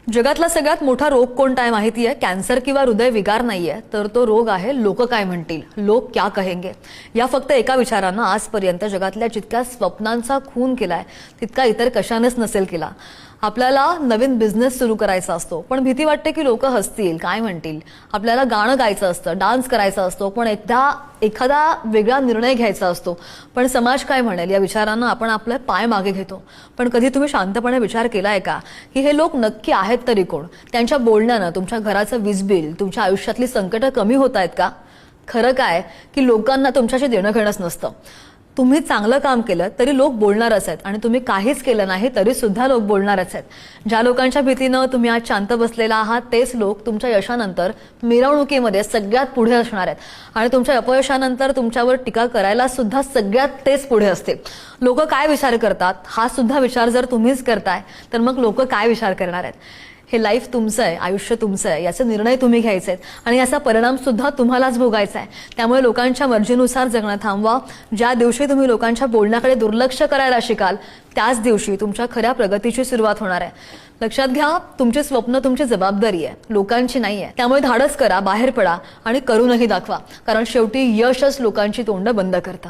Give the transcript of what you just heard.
जगातला सगळ्यात मोठा रोग कोणता आहे माहिती आहे? कॅन्सर किंवा हृदय विकार नाहीये, तर तो रोग आहे लोक काय म्हणतील, लोक क्या कहेंगे. या फक्त एका विचारानं आजपर्यंत जगातल्या जितक्या स्वप्नांचा खून केलाय तितका इतर कशानेच नसेल केला. आपल्याला नवीन बिझनेस सुरू करायचा असतो, पण भीती वाटते की लोक हसतील, काय म्हणतील. आपल्याला गाणं गायचं असतं, डान्स करायचा असतो, पण एखादा वेगळा निर्णय घ्यायचा असतो, पण समाज काय म्हणेल या विचारानं आपण आपले पाय मागे घेतो. पण कधी तुम्ही शांतपणे विचार केलाय का की हे लोक नक्की आहेत तरी कोण? त्यांच्या बोलण्यानं तुमच्या घराचं वीज बिल, तुमच्या आयुष्यातली संकटं कमी होत आहेत का? खरं काय की लोकांना तुमच्याशी देणं घेणंच नसतं. तुम्ही चांगलं काम केलं तरी लोक बोलणारच आहेत, आणि तुम्ही काहीच केलं नाही तरी सुद्धा लोक बोलणारच आहेत. ज्या लोकांच्या भीतीनं तुम्ही आज शांत बसलेला आहात तेच लोक तुमच्या यशानंतर मिरवणुकीमध्ये सगळ्यात पुढे असणार आहेत, आणि तुमच्या अपयशानंतर तुमच्यावर टीका करायला सुद्धा सगळ्यात तेच पुढे असतील. लोक काय विचार करतात हा सुद्धा विचार जर तुम्हीच करताय तर मग लोक काय विचार करणार आहेत? हे लाईफ तुमचं आहे, आयुष्य तुमचं आहे, याचे निर्णय तुम्ही घ्यायचे आहेत, आणि याचा परिणाम सुद्धा तुम्हालाच भोगायचा आहे. त्यामुळे लोकांच्या मर्जीनुसार जगणं थांबवा. ज्या दिवशी तुम्ही लोकांच्या बोलण्याकडे दुर्लक्ष करायला शिकाल त्याच दिवशी तुमच्या खऱ्या प्रगतीची सुरुवात होणार आहे. लक्षात घ्या, तुमचे स्वप्न तुमची जबाबदारी आहे, लोकांची नाही आहे. त्यामुळे धाडस करा, बाहेर पडा आणि करूनही दाखवा, कारण शेवटी यशच लोकांची तोंड बंद करतं.